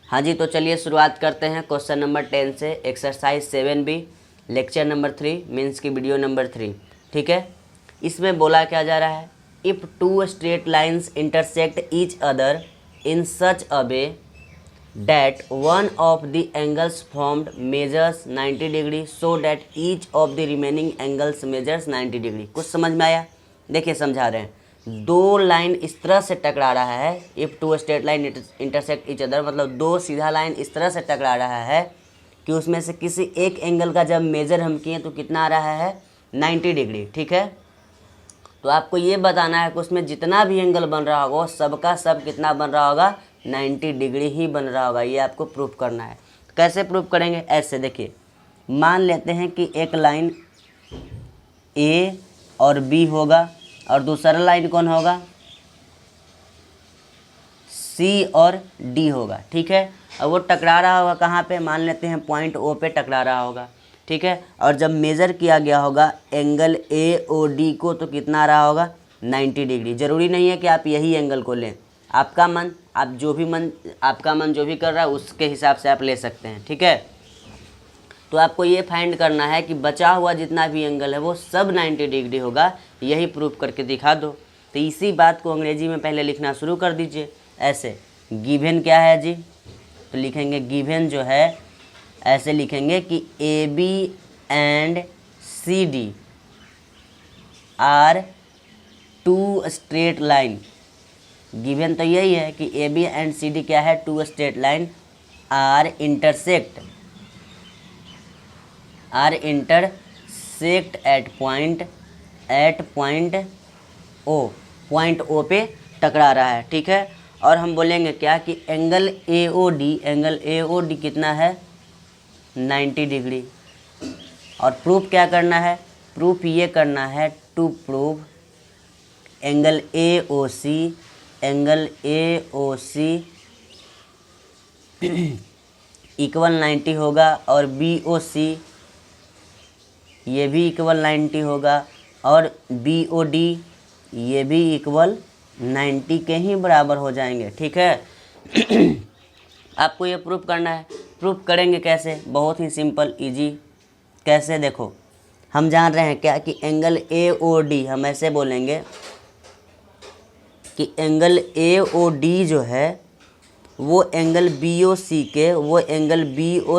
हाँ जी, तो चलिए शुरुआत करते हैं क्वेश्चन नंबर 10 से। Exercise 7B lecture number 3 means की वीडियो नंबर 3। ठीक है, इसमें बोला क्या जा रहा है, if two straight lines intersect each other in such a way that one of the angles formed measures 90 degree so that each of the remaining angles measures 90 degree। कुछ समझ में आया? देखिए समझा रहे हैं, दो लाइन इस तरह से टकरा रहा है। If two straight line intersect each other मतलब दो सीधा लाइन इस तरह से टकरा रहा है कि उसमें से किसी एक एंगल का जब मेजर हम किए तो कितना आ रहा है, 90 डिग्री। ठीक है, तो आपको ये बताना है कि उसमें जितना भी एंगल बन रहा होगा सबका सब कितना बन रहा होगा, 90 डिग्री ही बन रहा होगा। ये आपको प्रूफ करना है। कैसे प्रूफ करेंगे, ऐसे देखिए, मान लेते हैं कि एक लाइन ए और बी होगा और दूसरा लाइन कौन होगा, सी और डी होगा। ठीक है, और वो टकरा रहा होगा कहाँ पे, मान लेते हैं पॉइंट ओ पे टकरा रहा होगा। ठीक है, और जब मेज़र किया गया होगा एंगल ए ओ डी को तो कितना आ रहा होगा, 90 डिग्री। ज़रूरी नहीं है कि आप यही एंगल को लें, आपका मन, आप जो भी मन, आपका मन जो भी कर रहा है उसके हिसाब से आप ले सकते हैं। ठीक है, तो आपको ये फाइंड करना है कि बचा हुआ जितना भी एंगल है वो सब 90 डिग्री होगा। यही प्रूफ करके दिखा दो। तो इसी बात को अंग्रेजी में पहले लिखना शुरू कर दीजिए। ऐसे गिवन क्या है जी, तो लिखेंगे गिवन जो है ऐसे लिखेंगे कि A B and C D are two straight line. Given तो यही है कि A B and C D क्या है, two straight line are intersect at point O, point O पे टकरा रहा है। ठीक है, और हम बोलेंगे क्या कि एंगल ए ओ डी कितना है, 90 डिग्री। और प्रूफ क्या करना है, प्रूफ ये करना है to prove angle A O C equal 90 होगा और बी ओ सी ये भी इक्वल 90 होगा और बी ओ डी ये भी इक्वल 90 के ही बराबर हो जाएंगे। ठीक है, आपको ये प्रूफ करना है। प्रूफ करेंगे कैसे, बहुत ही सिंपल इजी। कैसे, देखो हम जान रहे हैं क्या कि एंगल ए ओ डी, हम ऐसे बोलेंगे कि एंगल ए ओ डी जो है वो एंगल बी ओ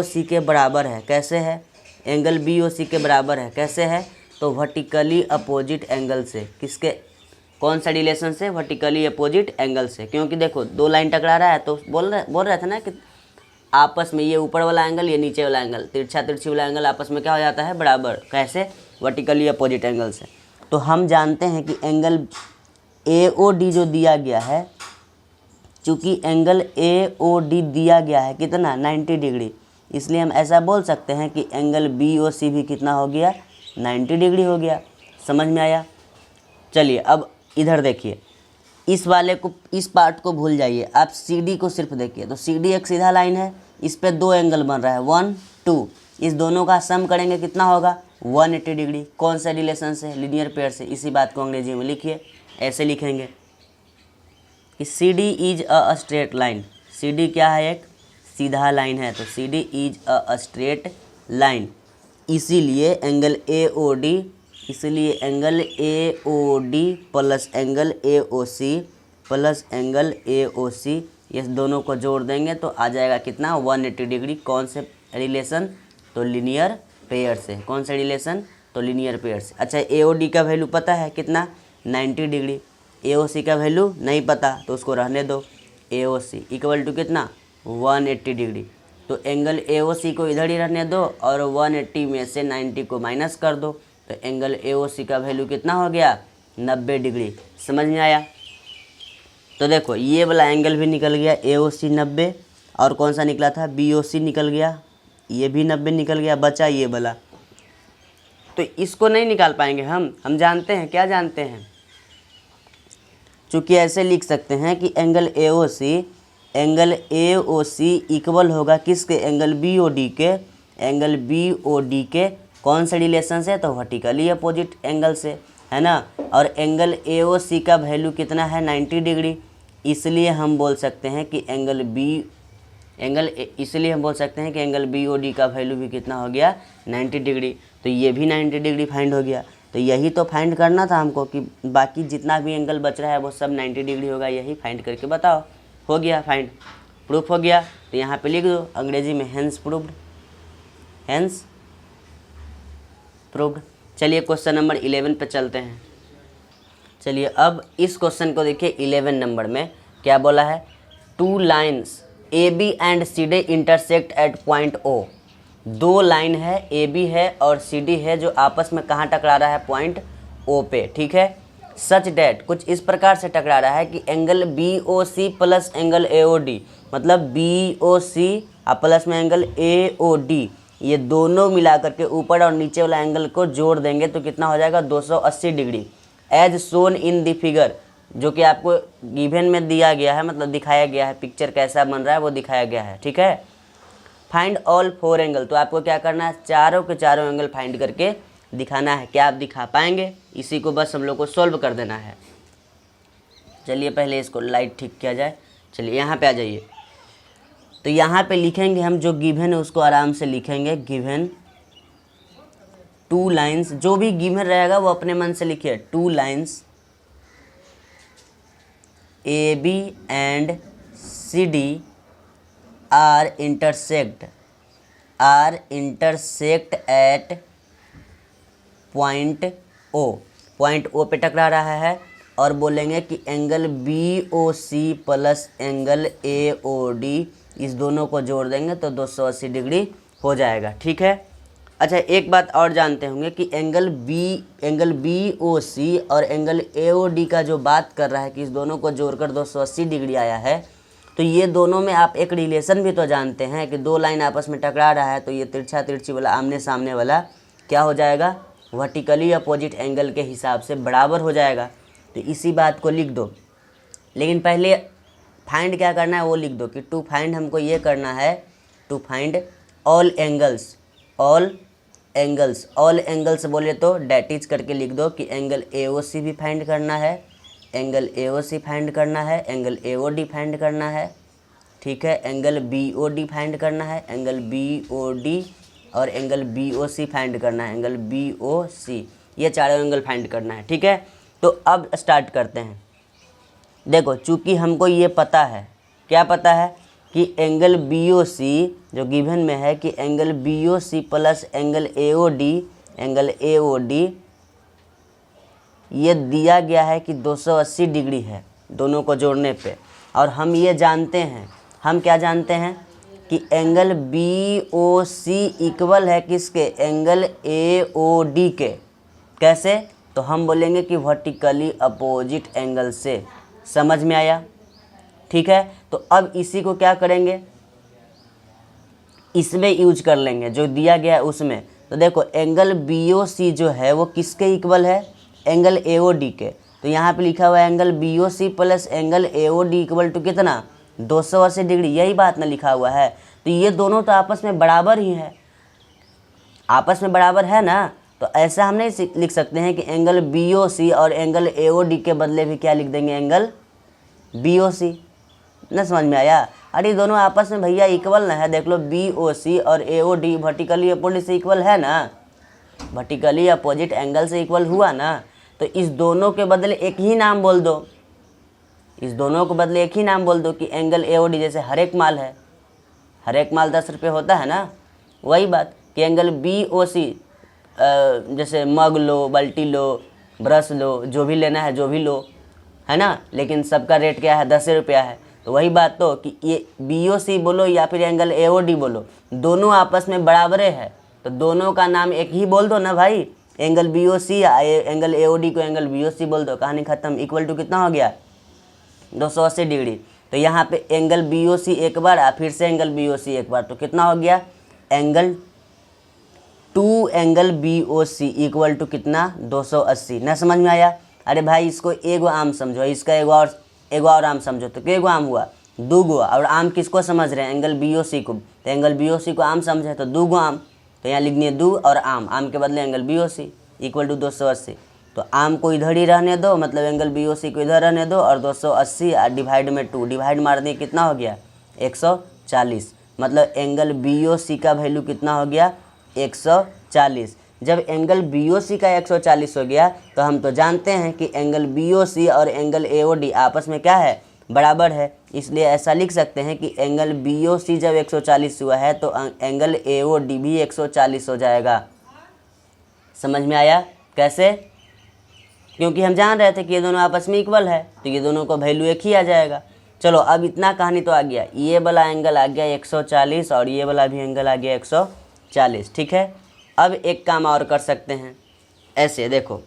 सी के बराबर है। कैसे है, एंगल बी ओ सी के बराबर है। कैसे है, तो वर्टिकली अपोजिट एंगल से। किसके, कौन सा रिलेशन से, वर्टिकली अपोजिट एंगल से। क्योंकि देखो दो लाइन टकरा रहा है तो बोल रहे थे ना कि आपस में ये ऊपर वाला एंगल ये नीचे वाला एंगल, तिरछी वाला एंगल आपस में क्या हो जाता है, बराबर। कैसे, वर्टिकली अपोजिट एंगल से। तो हम जानते हैं कि एंगल ए ओ डी जो दिया गया है, चूँकि एंगल ए ओ डी दिया गया है कितना, 90 डिग्री, इसलिए हम ऐसा बोल सकते हैं कि एंगल बी ओ सी भी कितना हो गया, 90 डिग्री हो गया। समझ में आया? चलिए अब इधर देखिए, इस वाले को, इस पार्ट को भूल जाइए, आप सी डी को सिर्फ देखिए। तो सी डी एक सीधा लाइन है, इस पे दो एंगल बन रहा है 1 2, इस दोनों का सम करेंगे कितना होगा, 180 डिग्री। कौन से रिलेशन से, लीनियर पेयर से। इसी बात को अंग्रेजी में लिखिए, ऐसे लिखेंगे कि C D is a straight line. C D क्या है, एक सीधा लाइन है, तो C D is a straight line. इसीलिए angle A O D plus angle A O C ये दोनों को जोड़ देंगे तो आ जाएगा कितना, 180 डिग्री। कौन से रिलेशन, तो लीनियर पेयर से। कौन सा रिलेशन, तो लीनियर पेयर से। अच्छा, ए ओ डी का वैल्यू पता है कितना, 90 डिग्री। ए ओ सी का वैल्यू नहीं पता तो उसको रहने दो। ए ओ सी इक्वल टू कितना, 180 डिग्री। तो एंगल ए ओ सी को इधर ही रहने दो और 180 में से 90 को माइनस कर दो, तो एंगल ए ओ सी का वैल्यू कितना हो गया, 90 डिग्री। समझ में आया? तो देखो ये वाला एंगल भी निकल गया, ए ओ सी 90, और कौन सा निकला था, बी ओ सी निकल गया, ये भी 90 निकल गया, बचा ये वाला। तो इसको नहीं निकाल पाएंगे हम जानते हैं, क्या जानते हैं, चूँकि ऐसे लिख सकते हैं कि angle A O C equal होगा किसके, एंगल बी ओ डी के कौन से रिलेशन से, तो वर्टिकली अपोजिट एंगल से, है ना। और एंगल ए ओ सी का वैल्यू कितना है, 90 डिग्री। इसलिए हम बोल सकते हैं कि एंगल बी इसलिए हम बोल सकते हैं कि एंगल बी ओ डी का वैल्यू भी कितना हो गया 90 डिग्री। तो ये भी 90 डिग्री फाइंड हो गया। तो यही तो फाइंड करना था हमको कि बाकी जितना भी एंगल बच रहा है वो सब 90 डिग्री होगा, यही फाइंड करके बताओ। हो गया फाइंड, प्रूफ हो गया। तो यहाँ पे लिख दो अंग्रेजी में हेंस प्रूव्ड, हेंस प्रूव्ड। चलिए क्वेश्चन नंबर 11 पे चलते हैं। चलिए अब इस क्वेश्चन को देखिए 11 नंबर में क्या बोला है, two lines A B and C D intersect at point O. दो लाइन है, ए बी है और सी डी है, जो आपस में कहाँ टकरा रहा है, पॉइंट ओ पे, ठीक है। सच डैट, कुछ इस प्रकार से टकरा रहा है कि angle B O C plus angle A O D, मतलब बी ओ सी और प्लस में एंगल ए ओ डी, ये दोनों मिला करके ऊपर और नीचे वाला एंगल को जोड़ देंगे तो कितना हो जाएगा 280 degree, as shown in the figure, जो कि आपको गिवन में दिया गया है, मतलब दिखाया गया है, पिक्चर कैसा बन रहा है वो दिखाया गया है, ठीक है। फाइंड ऑल 4 एंगल, तो आपको क्या करना है, चारों के चारों एंगल फाइंड करके दिखाना है। क्या आप दिखा पाएंगे? इसी को बस हम लोग को सोल्व कर देना है। चलिए पहले इसको लाइट ठीक किया जाए। चलिए यहाँ पे आ जाइए। तो यहाँ पे लिखेंगे हम, जो गिवन है उसको आराम से लिखेंगे, गिवन टू लाइन्स, जो भी गिवन रहेगा वो अपने मन से लिखिए। Two lines A B and C D are intersect at point O, point O पे टकरा रहा है, और बोलेंगे कि angle B O C plus angle A O D, इस दोनों को जोड़ देंगे तो 280 डिग्री हो जाएगा, ठीक है। अच्छा एक बात और जानते होंगे कि एंगल बी ओ सी और एंगल ए ओ डी का जो बात कर रहा है कि इस दोनों को जोड़कर 280 डिग्री आया है, तो ये दोनों में आप एक रिलेशन भी तो जानते हैं कि दो लाइन आपस में टकरा रहा है तो ये तिरछा तिरछी वाला आमने सामने वाला क्या हो जाएगा, वर्टिकली अपोजिट एंगल के हिसाब से बराबर हो जाएगा। तो इसी बात को लिख दो। लेकिन पहले फाइंड क्या करना है वो लिख दो कि टू फाइंड हमको ये करना है, टू फाइंड ऑल एंगल्स बोले तो डैट इज करके लिख दो कि एंगल ए ओ सी भी फाइंड करना है, angle A O C find करना है, angle A O D find करना है, ठीक है, angle B O D find करना है, एंगल बी ओ डी और angle B O C find करना है, एंगल बी ओ सी, ये चारों एंगल फाइंड करना है, ठीक है। तो अब स्टार्ट करते हैं। देखो चूँकि हमको ये पता है, क्या पता है कि एंगल बी ओ सी जो गिवन में है कि angle B O C plus angle A O D, ये दिया गया है कि 280 डिग्री है दोनों को जोड़ने पे। और हम ये जानते हैं, हम क्या जानते हैं कि angle B O C equal है किसके, एंगल ए ओ डी के। कैसे? तो हम बोलेंगे कि वर्टिकली अपोजिट एंगल से। समझ में आया? ठीक है। तो अब इसी को क्या करेंगे, इसमें यूज कर लेंगे जो दिया गया है उसमें। तो देखो एंगल बी ओ सी जो है वो किसके इक्वल है, एंगल ए ओ डी के। तो यहाँ पे लिखा हुआ है angle B O C plus angle A O D equal to कितना, 280 डिग्री, यही बात ना लिखा हुआ है। तो ये दोनों तो आपस में बराबर ही है, आपस में बराबर है ना। तो ऐसा हम नहीं लिख सकते हैं कि एंगल बी ओ सी और एंगल ए ओ डी के बदले भी क्या लिख देंगे, एंगल बी ओ सी। ना समझ में आया? अरे दोनों आपस में भैया इक्वल ना है, देख लो बी ओ सी और ए ओ डी वर्टिकली अपोजिट से इक्वल है ना, वर्टिकली अपोजिट एंगल से इक्वल हुआ ना। तो इस दोनों के बदले एक ही नाम बोल दो, इस दोनों के बदले एक ही नाम बोल दो कि एंगल ए ओ डी, जैसे हर एक माल है, हर एक माल 10 रुपये होता है ना, वही बात कि एंगल बी ओ सी, जैसे मग लो, बाल्टी लो, ब्रश लो, जो भी लेना है जो भी लो, है ना, लेकिन सबका रेट क्या है, 10 रुपया है। तो वही बात तो कि ये बी ओ सी बोलो या फिर एंगल ए ओ डी बोलो, दोनों आपस में बराबरे है, तो दोनों का नाम एक ही बोल दो ना भाई, एंगल बी ओ सी या एंगल ए ओ डी को एंगल बी ओ सी बोल दो, कहानी खत्म। इक्वल टू कितना हो गया, 280 डिग्री। तो यहाँ पे एंगल बी ओ सी एक बार और फिर से एंगल बी ओ सी एक बार, तो कितना हो गया, angle two angle B O C equal to कितना, 280। ना समझ में आया? अरे भाई इसको एगो आम समझो, इसका एगो और आम समझो, तो कितने आम हुआ, 2 गो। और आम किसको समझ रहे हैं, एंगल बी ओ सी को। तो एंगल बी ओ सी को आम समझे तो 2 गो आम, तो यहाँ लिख दिए 2 और आम के बदले angle B O C equal to 280। तो आम को इधर ही रहने दो, मतलब एंगल बी ओ सी को इधर रहने दो, और 280 और डिवाइड में 2, डिवाइड मार दिए कितना हो गया, 140, मतलब एंगल बी ओ सी का वैल्यू कितना हो गया 140। जब एंगल बी ओ सी का 140 हो गया तो हम तो जानते हैं कि एंगल बी ओ सी और एंगल ए ओ डी आपस में क्या है, बराबर है। इसलिए ऐसा लिख सकते हैं कि एंगल बी ओ सी जब 140 हुआ है तो एंगल ए ओ डी भी 140 हो जाएगा। समझ में आया कैसे? क्योंकि हम जान रहे थे कि ये दोनों आपस में इक्वल है तो ये दोनों का वैल्यू एक ही आ जाएगा। चलो अब इतना कहानी तो आ गया, ये वाला एंगल आ गया 140 और ये वाला भी एंगल आ गया 140, ठीक है। अब एक काम और कर सकते हैं, ऐसे देखो,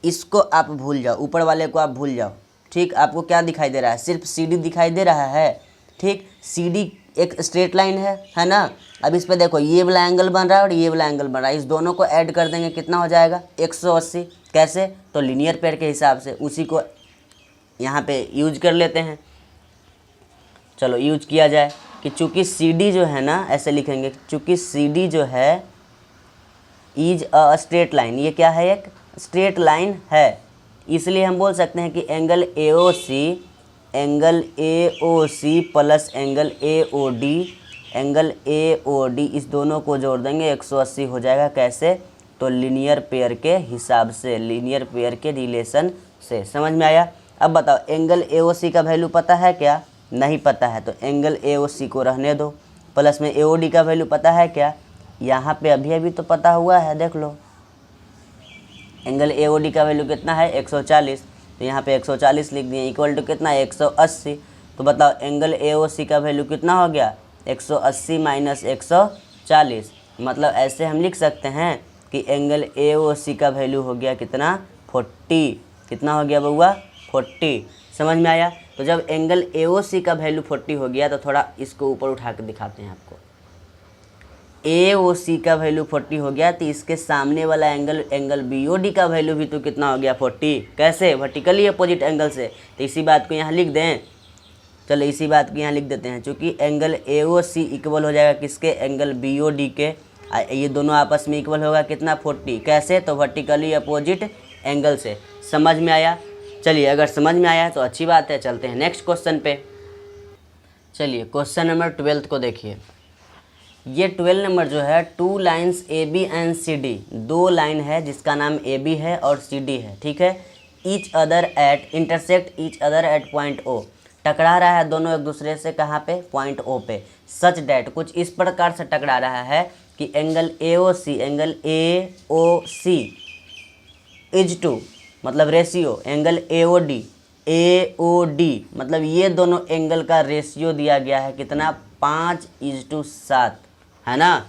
इसको आप भूल जाओ, ऊपर वाले को आप भूल जाओ, ठीक। आपको क्या दिखाई दे रहा है, सिर्फ सी डी दिखाई दे रहा है, ठीक। सी डी एक स्ट्रेट लाइन है ना। अब इस पर देखो, ये वाला एंगल बन रहा है और ये वाला एंगल बन रहा है, इस दोनों को ऐड कर देंगे कितना हो जाएगा 180। कैसे? तो लीनियर पेयर के हिसाब से, उसी को यहाँ पे यूज कर लेते हैं। चलो यूज किया जाए कि चूँकि सी डी जो है ना, ऐसे लिखेंगे, चूँकि सी डी जो है इज अ स्ट्रेट लाइन, ये क्या है, एक स्ट्रेट लाइन है, इसलिए हम बोल सकते हैं कि angle A O C plus angle A O D इस दोनों को जोड़ देंगे 180 हो जाएगा। कैसे? तो लीनियर पेयर के हिसाब से, लीनियर पेयर के रिलेशन से। समझ में आया? अब बताओ, एंगल ए ओ सी का वैल्यू पता है क्या? नहीं पता है, तो एंगल ए ओ सी को रहने दो। प्लस में ए ओ डी का वैल्यू पता है क्या? यहाँ पे अभी तो पता हुआ है, देख लो। एंगल ए ओ डी का वैल्यू कितना है 140, तो यहाँ पे 140 लिख दिए, इक्वल टू कितना 180। तो बताओ एंगल ए ओ सी का वैल्यू कितना हो गया 180 माइनस 140, मतलब ऐसे हम लिख सकते हैं कि एंगल ए ओ सी का वैल्यू हो गया कितना 40। कितना हो गया बउआ 40। समझ में आया? तो जब एंगल ए ओ सी का वैल्यू 40 हो गया तो थोड़ा इसको ऊपर उठा के दिखाते हैं आपको। ए ओ सी का वैल्यू 40 हो गया तो इसके सामने वाला एंगल बी ओ डी का वैल्यू भी तो कितना हो गया 40। कैसे? वर्टिकली अपोजिट एंगल से। तो इसी बात को यहाँ लिख दें। चलो इसी बात को यहाँ लिख देते हैं, चूँकि angle A O C equal हो जाएगा किसके, एंगल बी ओ डी के। ये दोनों आपस में इक्वल होगा कितना 40। कैसे? तो वर्टिकली अपोजिट एंगल से। समझ में आया? चलिए, अगर समझ में आया तो अच्छी बात है, चलते हैं नेक्स्ट क्वेश्चन पे। चलिए क्वेश्चन नंबर 12 को देखिए। ये 12 नंबर जो है, 2 lines A B and C D, 2 line है जिसका नाम ए बी है और सी डी है, ठीक है। Each other at intersect each other at point O, टकरा रहा है दोनों एक दूसरे से, कहाँ पे, पॉइंट ओ पे। सच डैट, कुछ इस प्रकार से टकरा रहा है कि angle A O C is two, मतलब ratio, angle A O D मतलब ये दोनों एंगल का रेशियो दिया गया है कितना 5:7, है ना।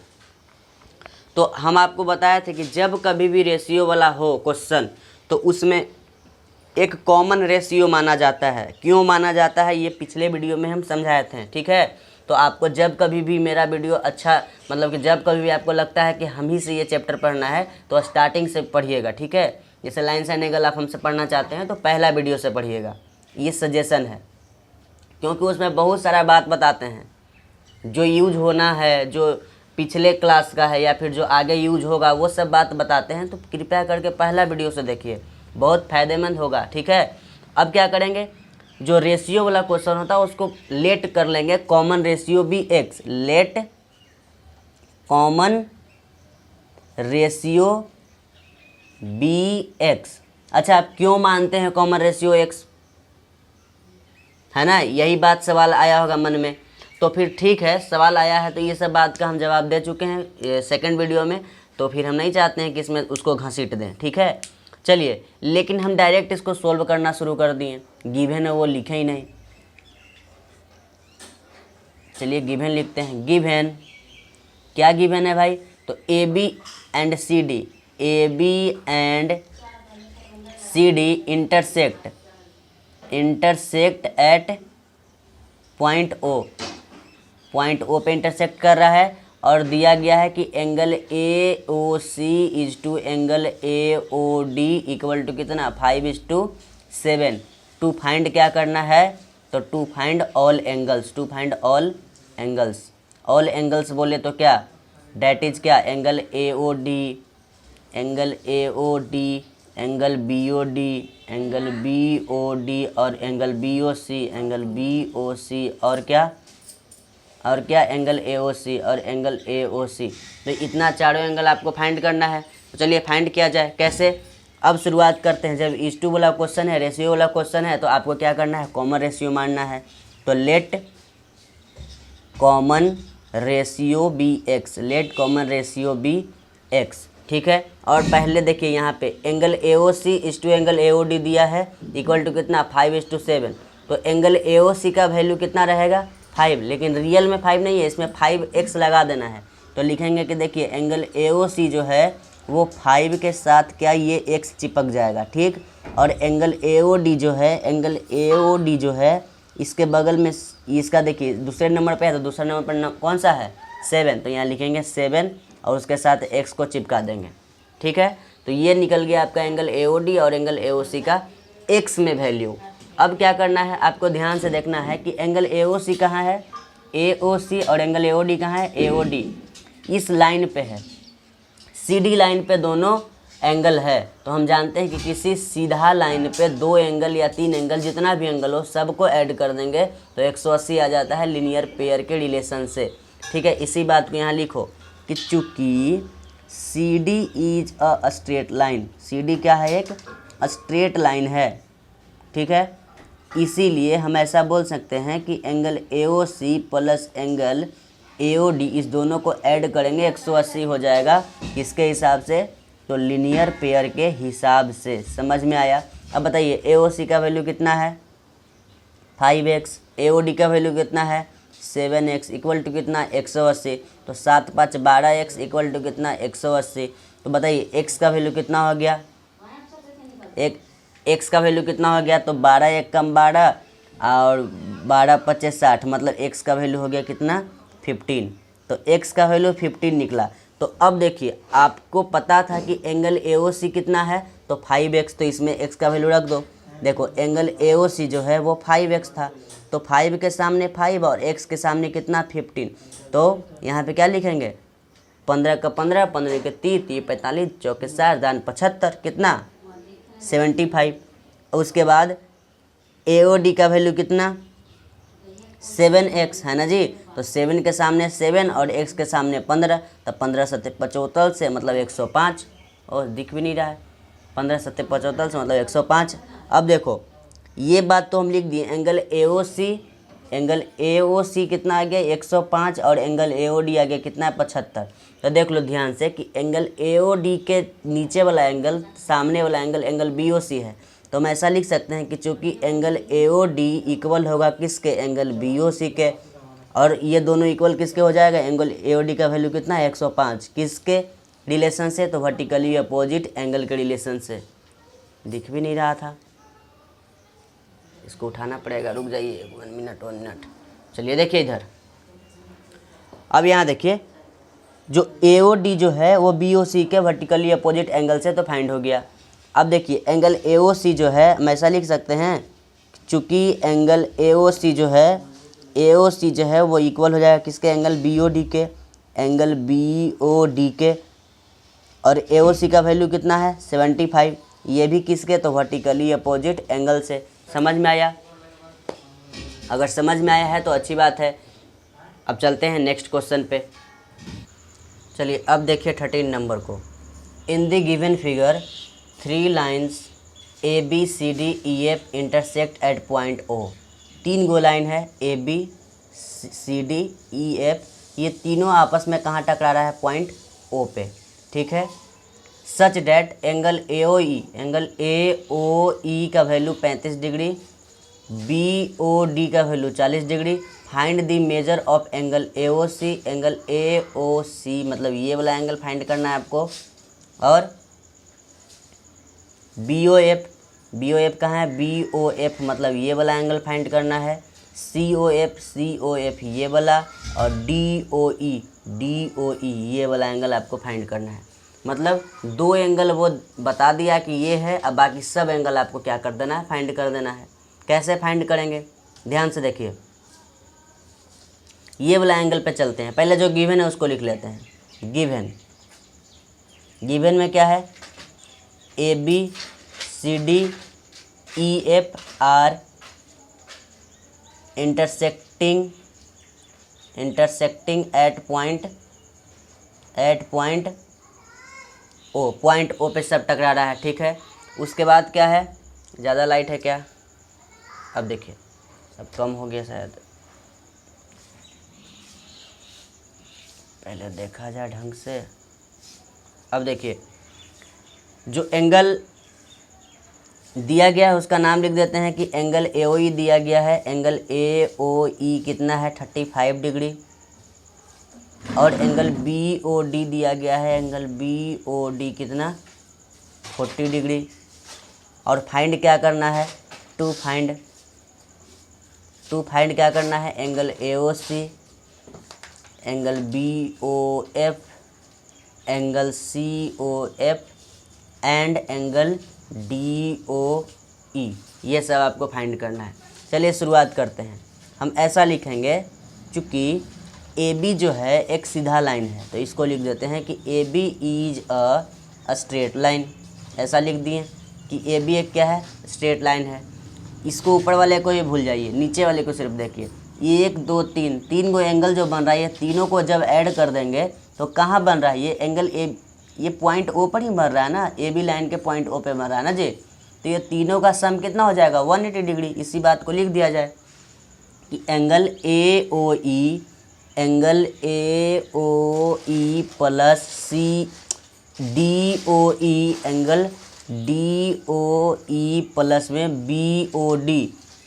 तो हम आपको बताए थे कि जब कभी भी रेशियो वाला हो क्वेश्चन तो उसमें एक कॉमन रेशियो माना जाता है। क्यों माना जाता है ये पिछले वीडियो में हम समझाए थे, ठीक है। तो आपको जब कभी भी मेरा वीडियो अच्छा, मतलब कि जब कभी भी आपको लगता है कि हम ही से ये चैप्टर पढ़ना है तो स्टार्टिंग से पढ़िएगा, ठीक है। जैसे लाइन्स एंड एंगल आप हमसे पढ़ना चाहते हैं तो पहला वीडियो से पढ़िएगा, ये सजेशन है, क्योंकि उसमें बहुत सारा बात बताते हैं जो यूज होना है, जो पिछले क्लास का है या फिर जो आगे यूज होगा, वो सब बात बताते हैं। तो कृपया करके पहला वीडियो से देखिए, बहुत फ़ायदेमंद होगा, ठीक है। अब क्या करेंगे, जो रेशियो वाला क्वेश्चन होता है उसको लेट कर लेंगे common ratio be x, let common ratio be x. अच्छा, आप क्यों मानते हैं कॉमन रेशियो एक्स, है ना, यही बात सवाल आया होगा मन में। तो फिर ठीक है, सवाल आया है तो ये सब बात का हम जवाब दे चुके हैं सेकंड वीडियो में, तो फिर हम नहीं चाहते हैं कि इसमें उसको घसीट दें, ठीक है। चलिए, लेकिन हम डायरेक्ट इसको सोल्व करना शुरू कर दिए, गिवन है वो लिखे ही नहीं। चलिए गिवन लिखते हैं। गिवन क्या गिवन है भाई, तो A B and C D, A B and C D intersect at point O, point O पे इंटरसेक्ट कर रहा है और दिया गया है कि angle A O C is to angle A O D equal to कितना 5:7। टू फाइंड क्या करना है, तो to find all angles, to find all angles. All angles बोले तो क्या, डैट इज क्या, angle A O D, angle A O D, angle B O D, angle B O D और angle B O C, angle B O C और क्या, और क्या angle AOC और एंगल AOC। तो इतना चारों एंगल आपको फाइंड करना है। तो चलिए फाइंड किया जाए कैसे। अब शुरुआत करते हैं। जब 1:2 वाला क्वेश्चन है, रेशियो वाला क्वेश्चन है, तो आपको क्या करना है, कॉमन रेशियो मानना है। तो let common ratio be x, let common ratio be x, ठीक है। और पहले देखिए यहाँ पे angle AOC is to angle AOD दिया है इक्वल टू कितना 5:7। तो एंगल AOC का वैल्यू कितना रहेगा 5, लेकिन रियल में 5 नहीं है, इसमें 5x लगा देना है। तो लिखेंगे कि देखिए एंगल AOC जो है वो 5 के साथ क्या ये x चिपक जाएगा, ठीक। और एंगल AOD जो है, एंगल AOD जो है इसके बगल में इसका देखिए दूसरे नंबर पे है, तो दूसरे नंबर पर कौन सा है 7, तो यहाँ लिखेंगे 7 और उसके साथ x को चिपका देंगे, ठीक है। तो ये निकल गया आपका एंगल AOD और एंगल AOC का x में वैल्यू। अब क्या करना है, आपको ध्यान से देखना है कि एंगल AOC कहाँ है, AOC, और एंगल AOD कहाँ है, AOD इस लाइन पे है, CD लाइन पे दोनों एंगल है। तो हम जानते हैं कि किसी सीधा लाइन पे 2 एंगल या 3 एंगल, जितना भी एंगल हो सबको ऐड कर देंगे तो 180 आ जाता है लीनियर पेयर के रिलेशन से, ठीक है। इसी बात को यहाँ लिखो कि चूँकि CD is a straight line, CD क्या है, एक स्ट्रेट लाइन है, ठीक है। इसीलिए हम ऐसा बोल सकते हैं कि angle AOC plus angle AOD इस दोनों को ऐड करेंगे 180 हो जाएगा, किसके हिसाब से, तो लीनियर पेयर के हिसाब से। समझ में आया। अब बताइए AOC का वैल्यू कितना है 5x, AOD का वैल्यू कितना है 7x इक्वल टू कितना 180। तो 7 5 12x इक्वल टू कितना 180। तो बताइए x का वैल्यू कितना हो गया, x का वैल्यू कितना हो गया, तो 12 1 कम 12 और 12 5 60, मतलब x का वैल्यू हो गया कितना 15। तो x का वैल्यू 15 निकला। तो अब देखिए आपको पता था कि एंगल AOC कितना है, तो 5x, तो इसमें x का वैल्यू रख दो। देखो एंगल AOC जो है वो 5x था, तो 5 के सामने 5 और x के सामने कितना 15। तो यहाँ पे क्या लिखेंगे 15 का 15, 15 के 30, 30 45, 4 के 4, 75, कितना 75। उसके बाद AOD का वैल्यू कितना 7x है ना जी। तो 7 के सामने 7 और x के सामने 15, तो 15 7 75 से मतलब 105, और दिख भी नहीं रहा है, 15 7 75 से मतलब 105। अब देखो ये बात तो हम लिख दिए, एंगल AOC कितना आ गया 105 और एंगल AOD आ गया कितना 75। तो देख लो ध्यान से कि एंगल AOD के नीचे वाला एंगल, सामने वाला एंगल BOC है। तो हम ऐसा लिख सकते हैं कि चूँकि एंगल AOD इक्वल होगा किसके, एंगल BOC के, और ये दोनों इक्वल किसके हो जाएगा, एंगल AOD का वैल्यू कितना है 105, किसके रिलेशन से, तो वर्टिकली अपोजिट एंगल के रिलेशन से। दिख भी नहीं रहा था, इसको उठाना पड़ेगा, रुक जाइए 1 मिनट। चलिए देखिए इधर, अब यहाँ देखिए जो AOD जो है वो BOC के वर्टिकली अपोजिट एंगल से तो फाइंड हो गया। अब देखिए एंगल AOC जो है हम ऐसा लिख सकते हैं, चूँकि एंगल AOC जो है वो इक्वल हो जाएगा किसके, एंगल BOD के, एंगल BOD के, और AOC का वैल्यू कितना है 75, ये भी किसके, तो वर्टिकली अपोजिट एंगल से। समझ में आया। अगर समझ में आया है तो अच्छी बात है। अब चलते हैं नेक्स्ट क्वेश्चन पे। चलिए अब देखिए 13 नंबर को। In the given figure 3 lines ABCDEF intersect at point O। 3 go line है ABCDEF, ये तीनों आपस में कहाँ टकरा रहा है, पॉइंट O पे, ठीक है। सच डैट एंगल AOE का वैल्यू 35 डिग्री, BOD का value 40 degree. Find the measure of angle AOC, angle AOC मतलब ये वाला एंगल फाइंड करना है आपको, और BOF कहाँ है, BOF मतलब ये वाला एंगल फाइंड करना है, COF ये वाला, और DOE ये वाला एंगल आपको फाइंड करना है। मतलब 2 एंगल वो बता दिया कि ये है, अब बाकी सब एंगल आपको क्या कर देना है, फाइंड कर देना है। कैसे फाइंड करेंगे, ध्यान से देखिए। ये वाला एंगल पे चलते हैं, पहले जो गिवन है उसको लिख लेते हैं। गिवन में क्या है, ABCDEF are intersecting intersecting at point O, point O पे सब टकरा रहा है, ठीक है। उसके बाद क्या है, ज़्यादा लाइट है क्या, अब देखिए सब कम हो गया शायद, पहले देखा जाए ढंग से। अब देखिए जो एंगल दिया गया है उसका नाम लिख देते हैं कि एंगल AOE दिया गया है। एंगल AOE कितना है 35 डिग्री। और एंगल BOD दिया गया है, एंगल BOD कितना 40 डिग्री। और फाइंड क्या करना है, टू फाइंड क्या करना है, angle AOC, angle BOF, angle COF and angle DOE, ये सब आपको फाइंड करना है। चलिए शुरुआत करते हैं। हम ऐसा लिखेंगे, चूँकि AB जो है एक सीधा लाइन है तो इसको लिख देते हैं कि AB is a straight line. ऐसा लिख दिए कि AB एक क्या है, स्ट्रेट लाइन है। इसको ऊपर वाले को ही भूल जाइए, नीचे वाले को सिर्फ देखिए। 1 2 3 तीन गो एंगल जो बन रहा है, ये तीनों को जब ऐड कर देंगे तो कहाँ बन रहा है, ये एंगल ये पॉइंट ओ पर ही बन रहा है ना, AB लाइन के पॉइंट ओ पे बन रहा है ना जी। तो ये तीनों का सम कितना हो जाएगा 180 डिग्री। इसी बात को लिख दिया जाए कि angle AOE plus DOE, angle DOE plus में BOD,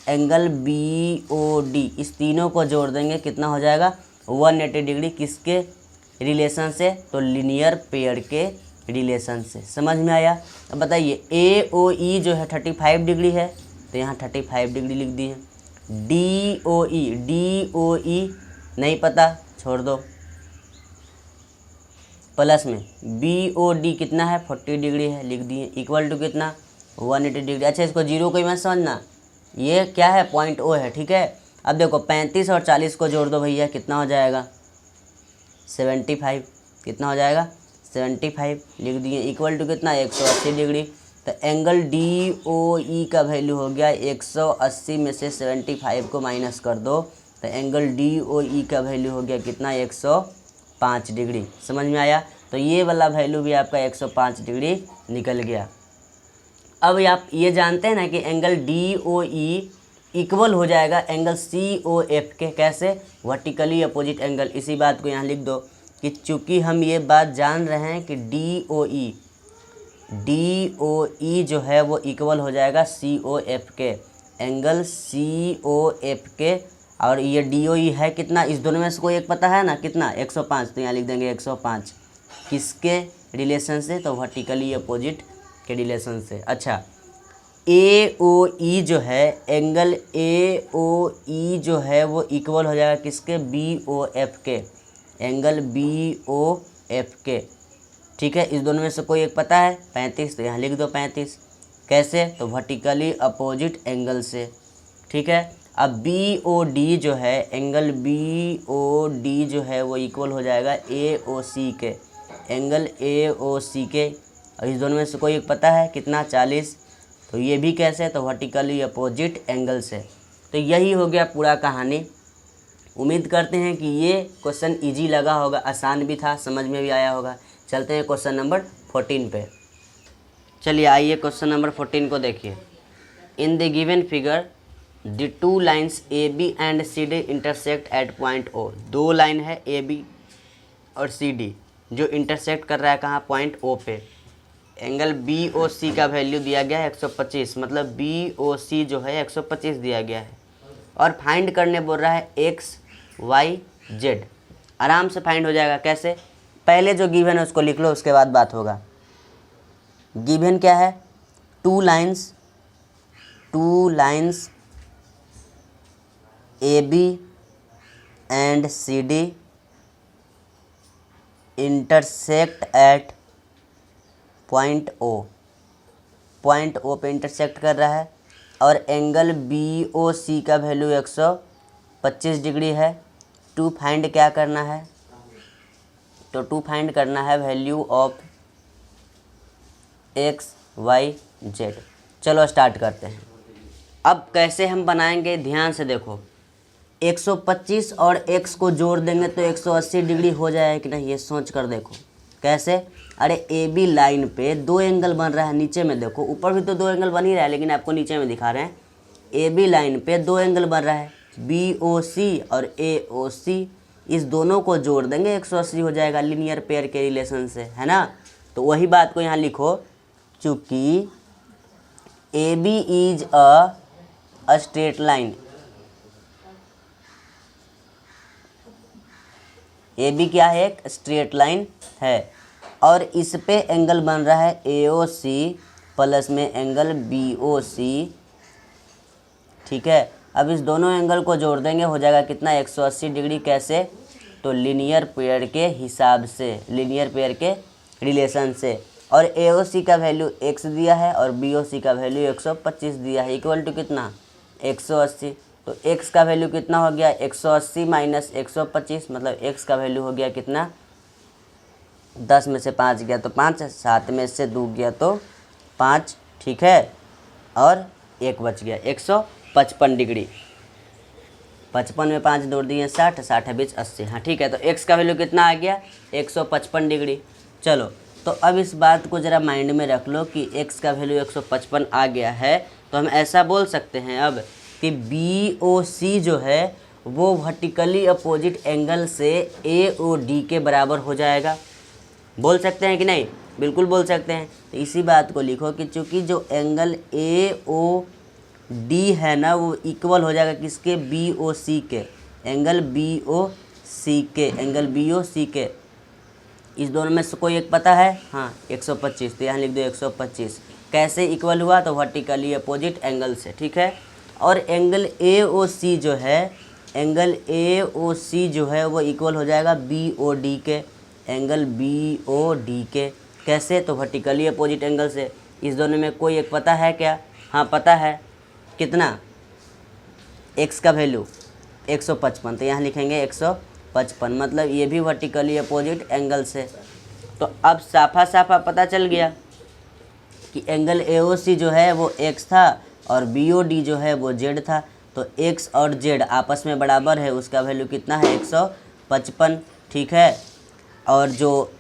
एंगल BOD, इस तीनों को जोड़ देंगे कितना हो जाएगा 180 डिग्री। किसके रिलेशन से, तो लीनियर पेयर के रिलेशन से। समझ में आया। अब बताइए AOE जो है 35 डिग्री है तो यहाँ 35 डिग्री लिख दिए। DOE नहीं पता, छोड़ दो। प्लस में BOD कितना है 40 डिग्री है, लिख दिए। इक्वल टू कितना 180 डिग्री। अच्छा इसको जीरो को ही मत समझना, ये क्या है पॉइंट O है, ठीक है। अब देखो 35 और 40 को जोड़ दो भैया, कितना हो जाएगा 75, कितना हो जाएगा 75, लिख दिए। इक्वल टू कितना 180 डिग्री। तो एंगल DOE का वैल्यू हो गया 180 में से 75 को माइनस कर दो तो एंगल DOE का वैल्यू हो गया कितना 105 डिग्री। समझ में आया। तो ये वाला वैल्यू भी आपका 105 डिग्री निकल गया। अब आप ये जानते हैं ना कि एंगल DOE इक्वल हो जाएगा एंगल COF के, कैसे, वर्टिकली अपोजिट एंगल। इसी बात को यहाँ लिख दो कि चूँकि हम ये बात जान रहे हैं कि DOE जो है वो इक्वल हो जाएगा COF के, एंगल COF के। और ये DOE है कितना, इस दोनों में से कोई एक पता है ना कितना 105, तो यहाँ लिख देंगे 105। किसके रिलेशन से, तो वर्टिकली अपोजिट के रिलेशन से। अच्छा AOE जो है, एंगल AOE जो है वो इक्वल हो जाएगा किसके, BOF के, एंगल BOF के, ठीक है। इस दोनों में से कोई एक पता है 35, तो यहाँ लिख दो 35। कैसे, तो वर्टिकली अपोजिट एंगल से, ठीक है। अब BOD जो है, एंगल BOD जो है वो इक्वल हो जाएगा AOC के, एंगल AOC के। और इस दोनों में से कोई एक पता है कितना 40, तो ये भी कैसे, तो वर्टिकली अपोजिट एंगल से। तो यही हो गया पूरा कहानी। उम्मीद करते हैं कि ये क्वेश्चन इजी लगा होगा, आसान भी था, समझ में भी आया होगा। चलते हैं क्वेश्चन नंबर 14 पे। चलिए आइए क्वेश्चन नंबर 14 को देखिए। In the given figure the two lines AB and CD intersect at point O। दो लाइन है AB और CD जो इंटरसेक्ट कर रहा है कहाँ, पॉइंट O पे। एंगल BOC का वैल्यू दिया गया है 125, मतलब BOC जो है 125 दिया गया है। और फाइंड करने बोल रहा है X Y Z। आराम से फाइंड हो जाएगा। कैसे, पहले जो गिवन है उसको लिख लो, उसके बाद बात होगा। गिवन क्या है, two lines AB and CD intersect at point O। Point O पे इंटरसेक्ट कर रहा है। और एंगल BOC का वैल्यू 125 डिग्री है। टू फाइंड क्या करना है, तो टू फाइंड करना है value of X Y Z। चलो स्टार्ट करते हैं। अब कैसे हम बनाएंगे, ध्यान से देखो। 125 और x को जोड़ देंगे तो 180 डिग्री हो जाएगा कि नहीं, ये सोच कर देखो कैसे। अरे ए बी लाइन पे दो एंगल बन रहा है, नीचे में देखो, ऊपर भी तो दो एंगल बन ही रहा है, लेकिन आपको नीचे में दिखा रहे हैं। ए बी लाइन पे दो एंगल बन रहा है, बी ओ सी और ए ओ सी, इस दोनों को जोड़ देंगे 180 हो जाएगा लीनियर पेयर के रिलेशन से, है ना। तो वही बात को यहाँ लिखो, चूँकि A B is a straight line, A B क्या है, एक स्ट्रेट लाइन है, और इस पे एंगल बन रहा है ए ओ सी प्लस में एंगल बी ओ सी, ठीक है। अब इस दोनों एंगल को जोड़ देंगे, हो जाएगा कितना, 180 डिग्री। कैसे, तो लीनियर पेयर के हिसाब से, लीनियर पेयर के रिलेशन से। और ए ओ सी का वैल्यू x दिया है और बी ओ सी का वैल्यू 125 दिया है, इक्वल टू कितना, 180। तो x का वैल्यू कितना हो गया, 180 माइनस 125, मतलब x का वैल्यू हो गया कितना, 10 में से 5 गया तो 5, 7 में से 2 गया तो 5, ठीक है। और 1 बच गया, 155 डिग्री। 55 में 5 जोड़ दिए 60, 60 है बीच 80, हाँ ठीक है। तो x का वैल्यू कितना आ गया, 155 डिग्री। चलो, तो अब इस बात को ज़रा माइंड में रख लो कि x का वैल्यू 155 आ गया है, तो हम ऐसा बोल सकते हैं अब कि बी ओ सी जो है वो वर्टिकली अपोजिट एंगल से ए ओ डी के बराबर हो जाएगा। बोल सकते हैं कि नहीं, बिल्कुल बोल सकते हैं। तो इसी बात को लिखो कि चूँकि जो एंगल ए ओ डी है ना, वो इक्वल हो जाएगा किसके, बी ओ सी के, एंगल बी ओ सी के, एंगल बी ओ सी के। इस दोनों में से कोई एक पता है, हाँ 125, तो यहाँ लिख दो 125। कैसे इक्वल हुआ, तो वर्टिकली अपोजिट एंगल से, ठीक है। और एंगल ए ओ सी जो है, एंगल ए ओ सी जो है वो इक्वल हो जाएगा बी ओ डी के, एंगल बी ओ डी के। कैसे, तो वर्टिकली अपोजिट एंगल से। इस दोनों में कोई एक पता है क्या, हाँ पता है, कितना, x का वैल्यू 155, तो यहाँ लिखेंगे 155, मतलब ये भी वर्टिकली अपोजिट एंगल से। तो अब साफा साफा पता चल गया कि एंगल ए ओ सी जो है वो x था और बी ओ डी जो है वो z था। तो x और z आपस में बराबर है, उसका वैल्यू कितना है, 155, ठीक है। और जो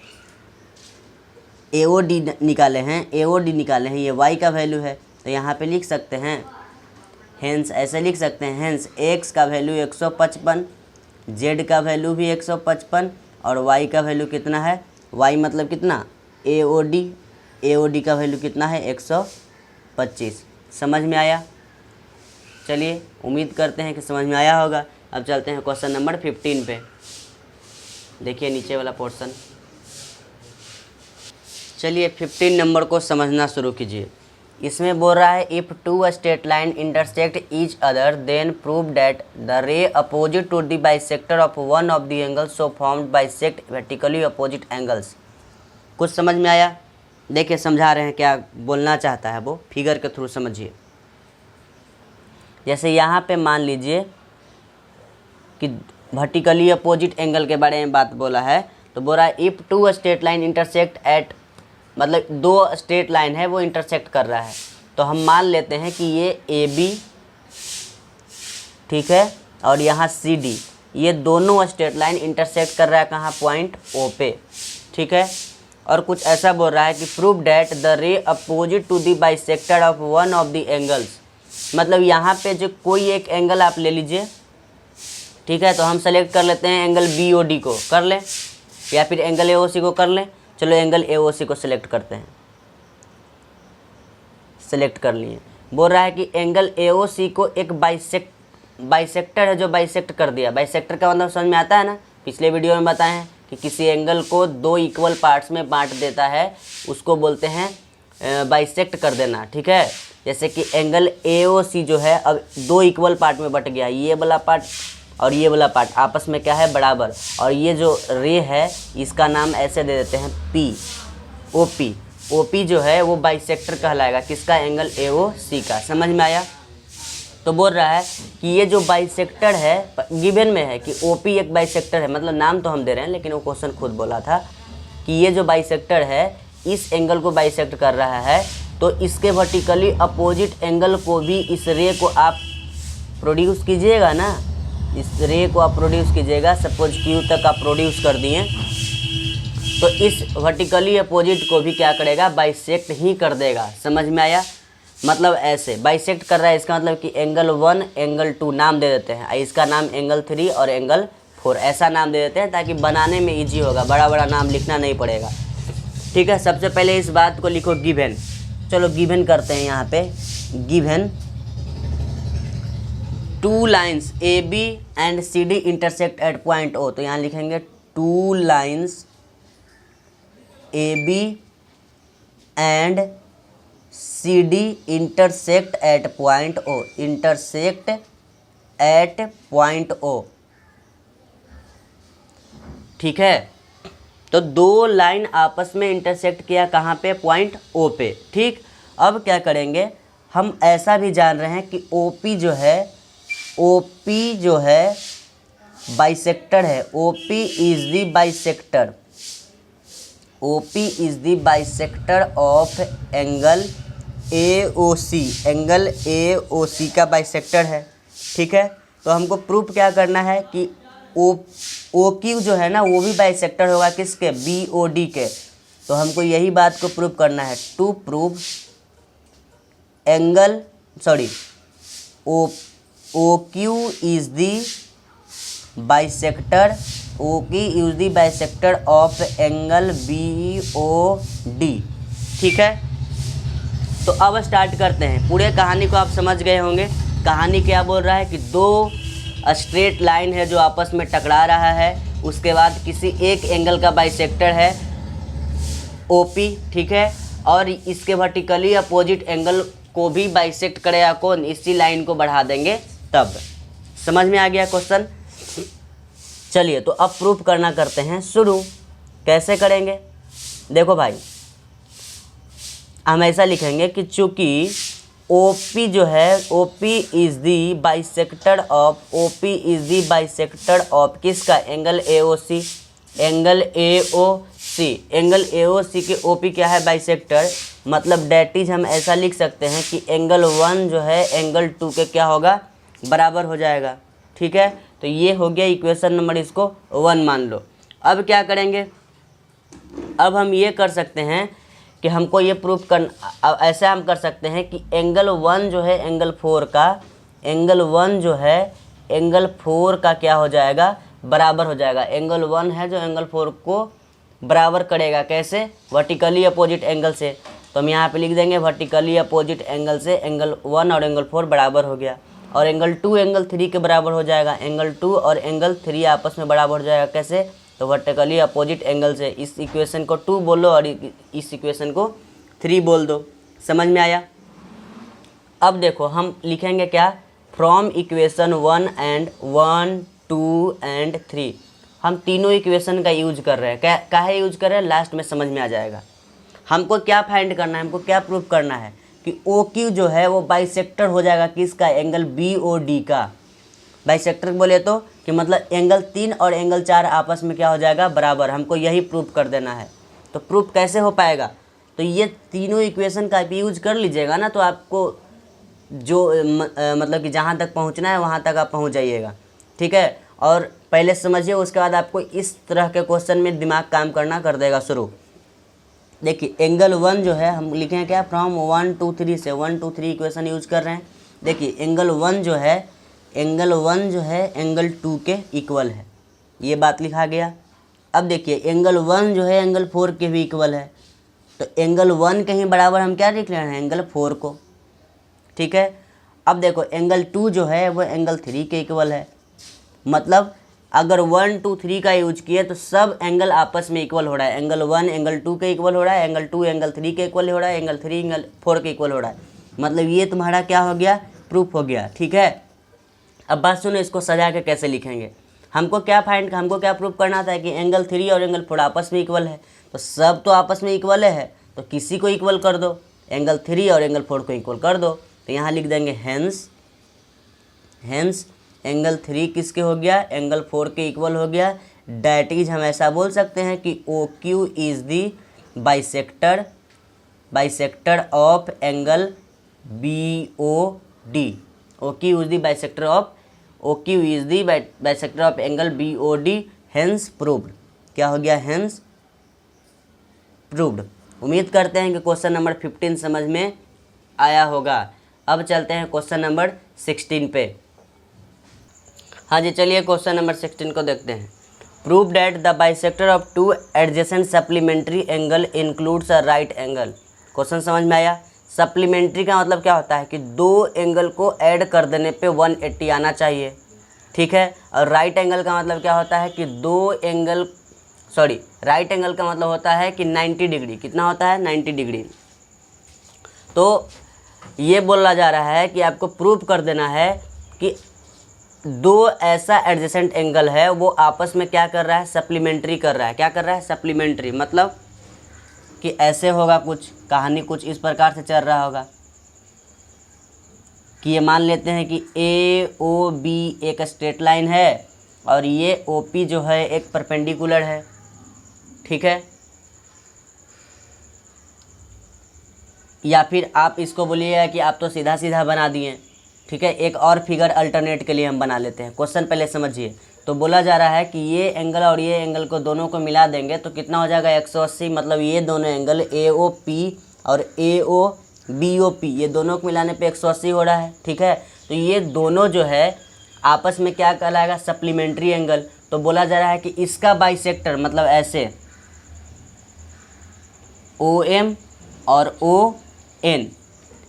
ए ओ डी निकाले हैं, ए ओ डी निकाले हैं, ये y का वैल्यू है। तो यहाँ पे लिख सकते हैं, हेंस ऐसे लिख सकते हैं, हेंस x का वैल्यू 155, z का वैल्यू भी 155 और y का वैल्यू कितना है, y मतलब कितना, ए ओ डी का वैल्यू कितना है, 125। समझ में आया, चलिए उम्मीद करते हैं कि समझ में आया होगा। अब चलते हैं क्वेश्चन नंबर 15 पे, देखिए नीचे वाला पोर्शन। चलिए 15 नंबर को समझना शुरू कीजिए। इसमें बोल रहा है, if two straight line intersect each other then prove that the ray opposite to the bisector of one of the angles so formed bisect vertically opposite angles. कुछ समझ में आया, देखिए समझा रहे हैं क्या बोलना चाहता है वो, फिगर के थ्रू समझिए। जैसे यहाँ पे मान लीजिए कि वर्टिकली अपोजिट एंगल के बारे में बात बोला है, तो बोल रहा है if two straight line intersect at, मतलब दो स्ट्रेट लाइन है वो इंटरसेक्ट कर रहा है। तो हम मान लेते हैं कि ये ए बी, ठीक है, और यहाँ सी डी, ये दोनों स्ट्रेट लाइन इंटरसेक्ट कर रहा है कहाँ, पॉइंट ओ पे, ठीक है। और कुछ ऐसा बोल रहा है कि prove that the ray opposite to the bisector of one of the angles, मतलब यहाँ पे जो कोई एक एंगल आप ले लीजिए, ठीक है। तो हम सेलेक्ट कर लेते हैं एंगल बी ओ डी को कर लें, या फिर एंगल ए ओ सी को कर लें। चलो एंगल ए ओ सी को सिलेक्ट करते हैं, सेलेक्ट कर लिए। बोल रहा है कि एंगल ए ओ सी को एक बाइसेक्टर है जो बाइसेक्ट कर दिया। बाइसेक्टर का मतलब समझ में आता है ना, पिछले वीडियो में बताए हैं कि किसी एंगल को दो इक्वल पार्ट्स में बांट देता है, उसको बोलते हैं बाइसेक्ट कर देना, ठीक है। जैसे कि एंगल ए ओ सी जो है अब दो इक्वल पार्ट में बट गया, ये वाला पार्ट और ये वाला पार्ट आपस में क्या है, बराबर। और ये जो रे है इसका नाम ऐसे दे देते हैं P, O P. O P जो है वो बाइसेक्टर कहलाएगा, किसका, एंगल ए ओ सी का। समझ में आया। तो बोल रहा है कि ये जो बाइसेक्टर है, गिवन में है कि ओ पी एक बाइसेक्टर है, मतलब नाम तो हम दे रहे हैं लेकिन वो क्वेश्चन खुद बोला था कि ये जो बाइसेक्टर है इस एंगल को बाइसेक्ट कर रहा है, तो इसके वर्टिकली अपोजिट एंगल को भी इस रे को आप प्रोड्यूस कीजिएगा ना, इस रे को आप प्रोड्यूस कीजिएगा, सपोज क्यू तक आप प्रोड्यूस कर दिए, तो इस वर्टिकली अपोजिट को भी क्या करेगा, बाइसेक्ट ही कर देगा। समझ में आया? मतलब ऐसे बाइसेक्ट कर रहा है, इसका मतलब कि एंगल 1 एंगल 2 नाम दे देते हैं, इसका नाम एंगल 3 और एंगल 4 ऐसा नाम दे देते हैं ताकि बनाने में इजी होगा, बड़ा बड़ा नाम लिखना नहीं पड़ेगा। ठीक है, सबसे पहले इस बात को लिखो गिवन। चलो गिवन करते हैं यहाँ पे, given 2 lines A B and C D intersect at point O. तो यहाँ लिखेंगे 2 lines A B and C D intersect at point O, intersect at point O. ठीक है, तो 2 लाइन आपस में इंटरसेक्ट किया कहाँ पे, पॉइंट ओ पे। ठीक, अब क्या करेंगे, हम ऐसा भी जान रहे हैं कि ओपी जो है बाइसेक्टर है, OP is the bisector, OP is the bisector of angle AOC, angle AOC का बाइसेक्टर है। ठीक है, तो हमको प्रूफ क्या करना है कि OQ जो है ना वो भी बाइसेक्टर होगा किसके, BOD के। तो हमको यही बात को प्रूफ करना है, to prove angle OQ is the bisector, OQ is the bisector of angle BOD। ठीक है, तो अब स्टार्ट करते हैं। पूरे कहानी को आप समझ गए होंगे। कहानी क्या बोल रहा है कि 2 स्ट्रेट लाइन है जो आपस में टकरा रहा है, उसके बाद किसी एक एंगल का बाइसेक्टर है OP। ठीक है, और इसके वर्टिकली अपोजिट एंगल को भी बाइसेक्ट करेगा कौन, इसी लाइन को बढ़ा देंगे तब। समझ में आ गया क्वेश्चन? चलिए, तो अब प्रूफ करना करते हैं शुरू। कैसे करेंगे, देखो भाई, हम ऐसा लिखेंगे कि चूँकि OP जो है, OP is the bisector of, OP is the bisector of किसका, angle AOC, angle AOC, angle AOC के OP क्या है, बाइसेक्टर। मतलब डैट इज हम ऐसा लिख सकते हैं कि एंगल 1 जो है एंगल 2 के क्या होगा, बराबर हो जाएगा। ठीक है, तो ये हो गया इक्वेशन नंबर, इसको 1 मान लो। अब क्या करेंगे, अब हम ये कर सकते हैं कि हमको ये प्रूफ करना, ऐसा हम कर सकते हैं कि एंगल 1 जो है एंगल 4 का, एंगल 1 जो है एंगल 4 का क्या हो जाएगा, बराबर हो जाएगा। एंगल 1 है जो एंगल 4 को बराबर करेगा, कैसे, वर्टिकली अपोजिट एंगल से। तो हम यहाँ पे लिख देंगे वर्टिकली अपोजिट एंगल से एंगल 1 और एंगल 4 बराबर हो गया, और एंगल 2 एंगल 3 के बराबर हो जाएगा। एंगल 2 और एंगल 3 आपस में बराबर हो जाएगा, कैसे, तो वर्टिकली अपोजिट एंगल से। इस इक्वेशन को 2 बोलो और इस इक्वेशन को 3 बोल दो। समझ में आया? अब देखो हम लिखेंगे क्या, फ्रॉम इक्वेशन 1 एंड 1 2 एंड 3। हम तीनों इक्वेशन का यूज कर रहे हैं। क्या है यूज कर रहे हैं, लास्ट में समझ में आ जाएगा। हमको क्या फाइंड करना है, हमको क्या प्रूफ करना है कि OQ जो है वो बाइसेक्टर हो जाएगा किसका, एंगल BOD का। बाइसेक्टर बोले तो कि मतलब एंगल 3 और एंगल 4 आपस में क्या हो जाएगा, बराबर। हमको यही प्रूफ कर देना है। तो प्रूफ कैसे हो पाएगा, तो ये तीनों इक्वेशन का यूज कर लीजिएगा ना, तो आपको जो मतलब कि जहाँ तक पहुँचना है वहाँ तक आप पहुँच जाइएगा। ठीक है, और पहले समझिए, उसके बाद आपको इस तरह के क्वेश्चन में दिमाग काम करना कर देगा शुरू। देखिए एंगल 1 जो है हम लिखें क्या, फ्रॉम 1 2 3 से, 1 2 3 इक्वेशन यूज कर रहे हैं। देखिए एंगल 1 जो है एंगल 2 के इक्वल है, ये बात लिखा गया। अब देखिए एंगल 1 जो है एंगल 4 के भी इक्वल है, तो एंगल 1 के ही बराबर हम क्या लिख रहे हैं, एंगल 4 को। ठीक है, अब देखो एंगल 2 जो है वो एंगल 3 के इक्वल है। मतलब अगर 1 2 3 का यूज किए तो सब एंगल आपस में इक्वल हो रहा है। एंगल 1 एंगल 2 के इक्वल हो रहा है, एंगल 2 एंगल 3 के इक्वल हो रहा है, एंगल 3 एंगल 4 के इक्वल हो रहा है। मतलब ये तुम्हारा क्या हो गया, प्रूफ हो गया। ठीक है, अब बात सुनो, इसको सजा के कैसे लिखेंगे। हमको क्या प्रूफ करना था कि एंगल 3 और एंगल 4 आपस में इक्वल है, तो सब तो आपस में इक्वल है, तो किसी को इक्वल कर दो, एंगल 3 और एंगल 4 को इक्वल कर दो। तो यहाँ लिख देंगे हेंस एंगल 3 किसके हो गया, एंगल 4 के इक्वल हो गया। डैट इज हम ऐसा बोल सकते हैं कि OQ is the bisector of angle BOD। OQ is the bisector of O Q is the bisector of angle B O D, hence proved. क्या हो गया? Hence proved. उम्मीद करते हैं कि क्वेश्चन नंबर 15 समझ में आया होगा। अब चलते हैं क्वेश्चन नंबर 16 पे। हाँ जी, चलिए क्वेश्चन नंबर 16 को देखते हैं। Prove that the bisector of two adjacent supplementary angle includes a right angle. Question समझ में आया? सप्लीमेंट्री का मतलब क्या होता है कि दो एंगल को ऐड कर देने पे 180 आना चाहिए, ठीक है। और राइट एंगल का मतलब क्या होता है कि राइट एंगल का मतलब होता है कि 90 डिग्री। कितना होता है? 90 डिग्री। तो ये बोला जा रहा है कि आपको प्रूव कर देना है कि दो ऐसा एडजेसेंट एंगल है वो आपस में क्या कर रहा है? सप्लीमेंट्री कर रहा है। क्या कर रहा है? सप्लीमेंट्री। मतलब कि ऐसे होगा, कुछ कहानी कुछ इस प्रकार से चल रहा होगा कि ये मान लेते हैं कि ए ओ बी एक स्ट्रेट लाइन है और ये ओ पी जो है एक परपेंडिकुलर है, ठीक है। या फिर आप इसको बोलिएगा कि आप तो सीधा सीधा बना दिए, ठीक है। एक और फिगर अल्टरनेट के लिए हम बना लेते हैं। क्वेश्चन पहले समझिए। तो बोला जा रहा है कि ये एंगल और ये एंगल को दोनों को मिला देंगे तो कितना हो जाएगा? 180। मतलब ये दोनों एंगल ए ओ पी और ए ओ बी ओ पी, ये दोनों को मिलाने पे 180 हो रहा है, ठीक है। तो ये दोनों जो है आपस में क्या कहलाएगा? Supplementary angle. तो बोला जा रहा है कि इसका बाइसेक्टर मतलब ऐसे ओ एम और ओ एन,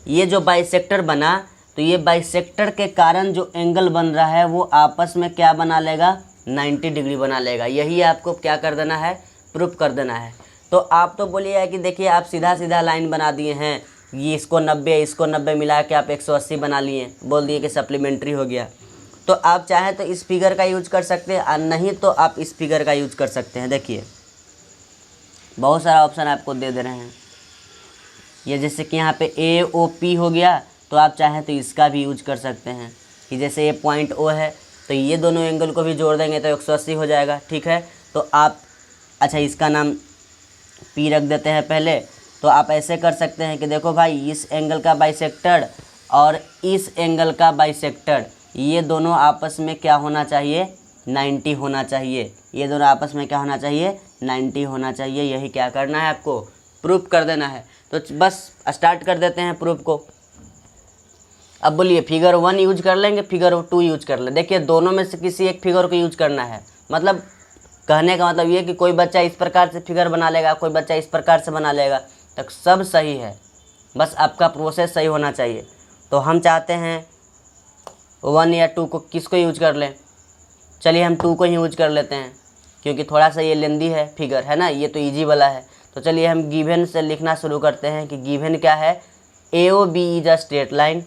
ये जो बाइसेक्टर बना तो ये बाइसेक्टर के कारण जो एंगल बन रहा है वो आपस में क्या बना लेगा? 90 डिग्री बना लेगा। यही आपको क्या कर देना है? प्रूफ कर देना है। तो आप तो बोलिए कि देखिए आप सीधा सीधा लाइन बना दिए हैं, ये इसको 90 मिला के आप 180 बना लिए, बोल दिए कि सप्लीमेंट्री हो गया। तो आप चाहे तो इस फिगर का यूज कर सकते हैं और नहीं तो आप इस फिगर का यूज कर सकते हैं। देखिए बहुत सारा ऑप्शन आपको दे रहे हैं। ये जैसे कि यहाँ पे ए ओ पी हो गया तो आप चाहें तो इसका भी यूज कर सकते हैं कि जैसे ये पॉइंट ओ है तो ये दोनों एंगल को भी जोड़ देंगे तो 180 हो जाएगा, ठीक है। तो आप अच्छा इसका नाम पी रख देते हैं पहले। तो आप ऐसे कर सकते हैं कि देखो भाई इस एंगल का बाइसेक्टर और इस एंगल का बाइसेक्टर ये दोनों आपस में क्या होना चाहिए? 90 होना चाहिए। ये दोनों आपस में क्या होना चाहिए? 90 होना चाहिए। यही क्या करना है? आपको प्रूफ कर देना है। तो बस स्टार्ट कर देते हैं प्रूफ को। अब बोलिए फिगर 1 यूज कर लेंगे, फिगर 2 यूज कर ले। देखिए दोनों में से किसी एक फिगर को यूज करना है। मतलब कहने का मतलब ये कि कोई बच्चा इस प्रकार से फिगर बना लेगा, कोई बच्चा इस प्रकार से बना लेगा, तो सब सही है, बस आपका प्रोसेस सही होना चाहिए। तो हम चाहते हैं 1 या 2 को किसको यूज कर लें? चलिए हम 2 को ही यूज कर लेते हैं क्योंकि थोड़ा सा ये लेंदी है फिगर, है ना, ये तो ईजी वाला है। तो चलिए हम गिवन से लिखना शुरू करते हैं कि गिवन क्या है? A O B is a straight line,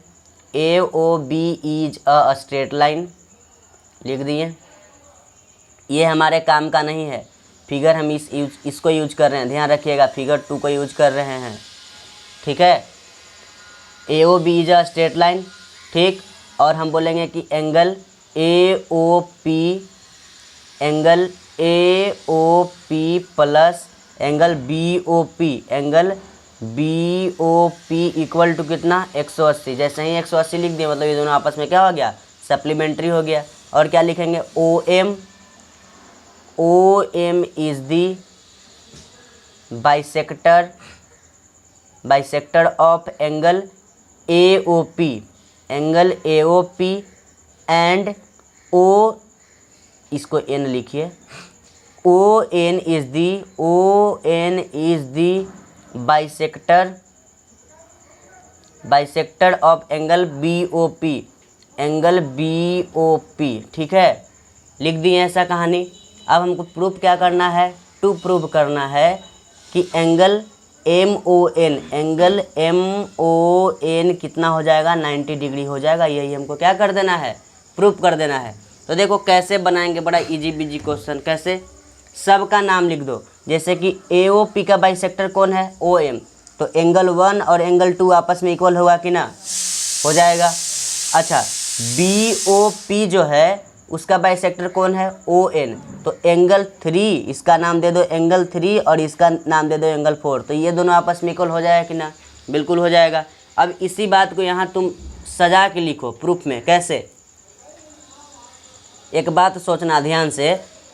A O B is a straight line, लिख दिए। ये हमारे काम का नहीं है फिगर, हम इसको यूज कर रहे हैं, ध्यान रखिएगा फिगर 2 को यूज कर रहे हैं, ठीक है। A O B is a straight line, ठीक। और हम बोलेंगे कि angle A O P, angle A O P plus angle B O P, angle B O P equal to कितना? 180। जैसे ही 180 लिख दिया मतलब ये दोनों आपस में क्या हो गया? सप्लीमेंट्री हो गया। और क्या लिखेंगे? O M, O M is the bisector of angle A O P, angle A O P and O, इसको एन लिखिए, O N is the bisector of angle B O P, angle B O P, ठीक है, लिख दिए ऐसा कहानी। अब हमको प्रूफ क्या करना है? टू प्रूफ करना है कि angle M O N, angle M O N कितना हो जाएगा? 90 डिग्री हो जाएगा। यही हमको क्या कर देना है? प्रूफ कर देना है। तो देखो कैसे बनाएंगे, बड़ा इजी बिजी क्वेश्चन। कैसे? सबका नाम लिख दो। जैसे कि ए ओ पी का बाइसेक्टर कौन है? O M. तो एंगल 1 और एंगल 2 आपस में इक्वल होगा कि ना? हो जाएगा। अच्छा बी ओ पी जो है उसका बाइसेक्टर कौन है? O N. तो एंगल 3, इसका नाम दे दो एंगल 3 और इसका नाम दे दो एंगल 4। तो ये दोनों आपस में इक्वल हो जाएगा कि ना? बिल्कुल हो जाएगा। अब इसी बात को यहाँ तुम सजा के लिखो प्रूफ में। कैसे? एक बात सोचना ध्यान से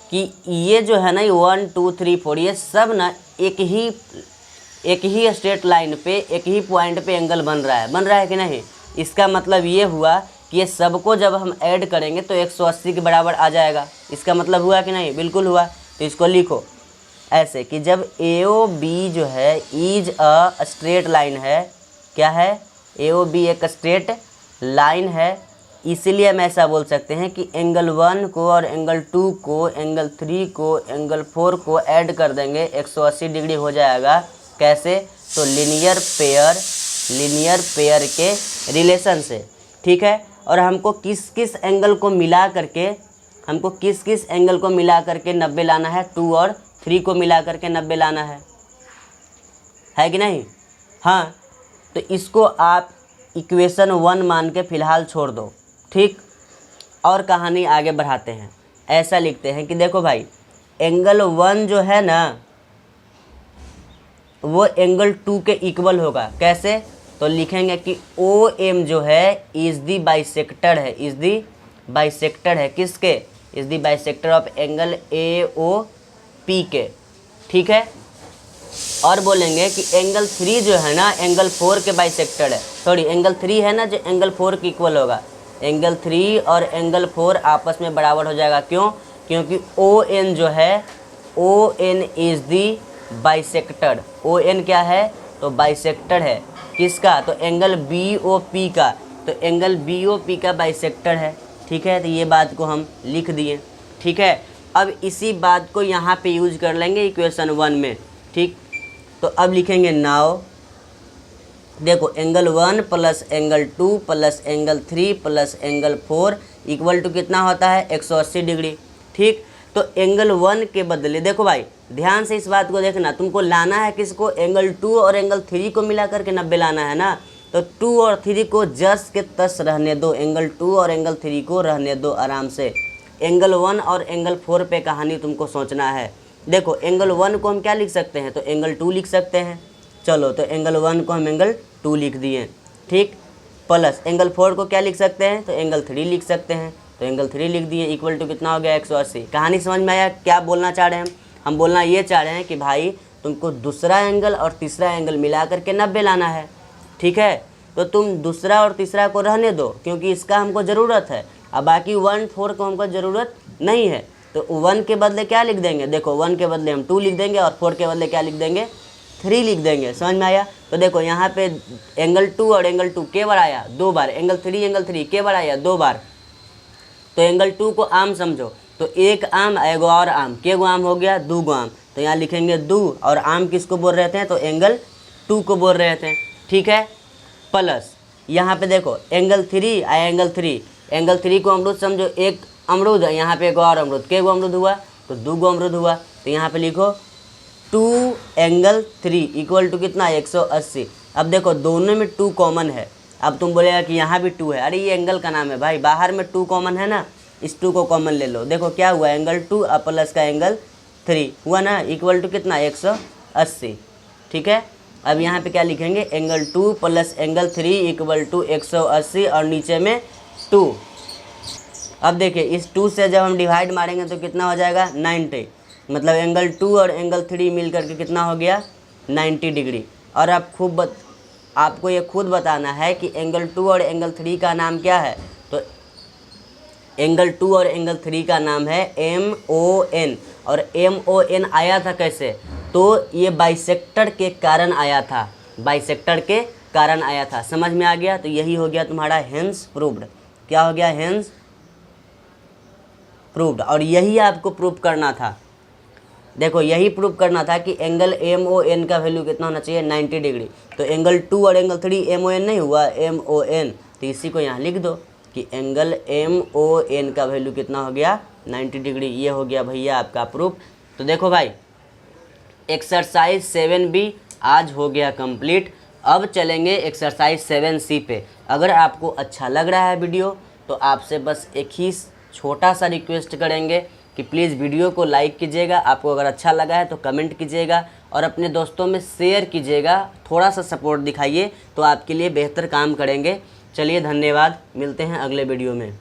कि ये जो है ना, ये 1 2 3 4 ये सब ना एक ही स्ट्रेट लाइन पे, एक ही पॉइंट पे एंगल बन रहा है कि नहीं। इसका मतलब ये हुआ कि ये सबको जब हम ऐड करेंगे तो 180 के बराबर आ जाएगा। इसका मतलब हुआ कि नहीं, बिल्कुल हुआ। तो इसको लिखो ऐसे कि जब AOB जो है इज अ स्ट्रेट लाइन है, क्या है, AOB एक स्ट्रेट लाइन है, इसीलिए हम ऐसा बोल सकते हैं कि एंगल 1 को और एंगल 2 को, एंगल 3 को, एंगल 4 को ऐड कर देंगे, 180 डिग्री हो जाएगा। कैसे, तो लीनियर पेयर के रिलेशन से, ठीक है। और हमको किस किस एंगल को मिला करके 90 लाना है, 2 और 3 को मिला करके 90 लाना है कि नहीं। हाँ, तो इसको आप इक्वेशन 1 मान के फ़िलहाल छोड़ दो, ठीक। और कहानी आगे बढ़ाते हैं। ऐसा लिखते हैं कि देखो भाई, एंगल 1 जो है ना वो एंगल 2 के इक्वल होगा। कैसे, तो लिखेंगे कि OM जो है इज़ दी बाइसेक्टर है, किसके, is the bisector of angle AOP के, ठीक है। और बोलेंगे कि एंगल 3 जो है ना एंगल 4 के बाइसेक्टर है, सॉरी एंगल 3 है ना जो एंगल 4 के इक्वल होगा। एंगल 3 और एंगल 4 आपस में बराबर हो जाएगा। क्यों, क्योंकि ON जो है, ON is the bisector. ON क्या है, तो बाइसेक्टर है, किसका, तो एंगल BOP का, तो एंगल BOP का बाइसेक्टर है, ठीक है। तो ये बात को हम लिख दिए, ठीक है। अब इसी बात को यहाँ पे यूज कर लेंगे इक्वेशन 1 में, ठीक। तो अब लिखेंगे नाउ, देखो angle 1 plus angle 2 plus angle 3 plus angle 4 equal to कितना होता है, 180 डिग्री, ठीक। तो एंगल 1 के बदले, देखो भाई ध्यान से इस बात को देखना, तुमको लाना है किसको, एंगल 2 और एंगल 3 को मिला करके 90 लाना है ना। तो 2 और 3 को जस के तस रहने दो, एंगल 2 और एंगल 3 को रहने दो आराम से। एंगल 1 और एंगल 4 पे कहानी तुमको सोचना है। देखो एंगल 1 को हम क्या लिख सकते हैं, तो एंगल 2 लिख सकते हैं। चलो, तो एंगल 1 को हम एंगल 2 लिख दिए, ठीक। प्लस एंगल 4 को क्या लिख सकते हैं, तो एंगल 3 लिख सकते हैं, तो एंगल 3 लिख दिए, इक्वल टू कितना हो गया, 180। कहानी समझ में आया, क्या बोलना चाह रहे हैं हम बोलना ये चाह रहे हैं कि भाई तुमको दूसरा एंगल और तीसरा एंगल मिला करके 90 लाना है, ठीक है। तो तुम दूसरा और तीसरा को रहने दो क्योंकि इसका हमको ज़रूरत है, अब बाकी 1 4 को हमको ज़रूरत नहीं है। तो 1 के बदले क्या लिख देंगे, देखो 1 के बदले हम 2 लिख देंगे और 4 के बदले क्या लिख देंगे, 3 लिख देंगे। समझ में आया। तो देखो यहाँ पे एंगल 2 और एंगल 2 के बार आया, 2 बार, एंगल 3 के बार आया, 2 बार। तो एंगल 2 को आम समझो, तो एक आम एगो और आम, के गो आम हो गया, 2 गो आम। तो यहाँ लिखेंगे 2 और आम किसको बोल रहे थे, तो एंगल 2 को बोल रहे थे, ठीक है। प्लस यहाँ पे देखो एंगल 3 आया, एंगल 3 को अमरूद समझो, एक अमरूद है, यहाँ पे एक और अमरूद, के गो अमरूद हुआ, तो 2 गो अमरूद हुआ। तो यहाँ पे लिखो 2 एंगल 3 इक्वल टू कितना, 180। अब देखो दोनों में 2 कॉमन है। अब तुम बोलेगा कि यहाँ भी 2 है, अरे ये एंगल का नाम है भाई, बाहर में 2 कॉमन है ना, इस 2 को कॉमन ले लो। देखो क्या हुआ, एंगल 2 और प्लस का एंगल 3 हुआ ना, इक्वल टू कितना, 180, ठीक है। अब यहाँ पे क्या लिखेंगे, angle 2 plus angle 3 equal to 180 और नीचे में 2। अब देखिए इस 2 से जब हम डिवाइड मारेंगे तो कितना हो जाएगा, 90। मतलब एंगल 2 और एंगल 3 मिल करके कितना हो गया, 90 डिग्री। और आपको ये खुद बताना है कि एंगल 2 और एंगल 3 का नाम क्या है। तो एंगल 2 और एंगल 3 का नाम है MON। और MON आया था कैसे, तो ये बाइसेक्टर के कारण आया था, समझ में आ गया। तो यही हो गया तुम्हारा हेंस प्रूव्ड। क्या हो गया, हेंस प्रूव्ड। और यही आपको प्रूव करना था, देखो यही प्रूव करना था कि एंगल MON का वैल्यू कितना होना चाहिए, 90 डिग्री। तो एंगल 2 और एंगल 3 MON नहीं हुआ, MON। तो इसी को यहाँ लिख दो कि एंगल MON का वैल्यू कितना हो गया, 90 डिग्री। ये हो गया भैया आपका प्रूफ। तो देखो भाई एक्सरसाइज 7B आज हो गया कंप्लीट। अब चलेंगे एक्सरसाइज 7C पे। अगर आपको अच्छा लग रहा है वीडियो तो आपसे बस एक ही छोटा सा रिक्वेस्ट करेंगे कि प्लीज़ वीडियो को लाइक कीजिएगा। आपको अगर अच्छा लगा है तो कमेंट कीजिएगा और अपने दोस्तों में शेयर कीजिएगा। थोड़ा सा सपोर्ट दिखाइए तो आपके लिए बेहतर काम करेंगे। चलिए धन्यवाद, मिलते हैं अगले वीडियो में।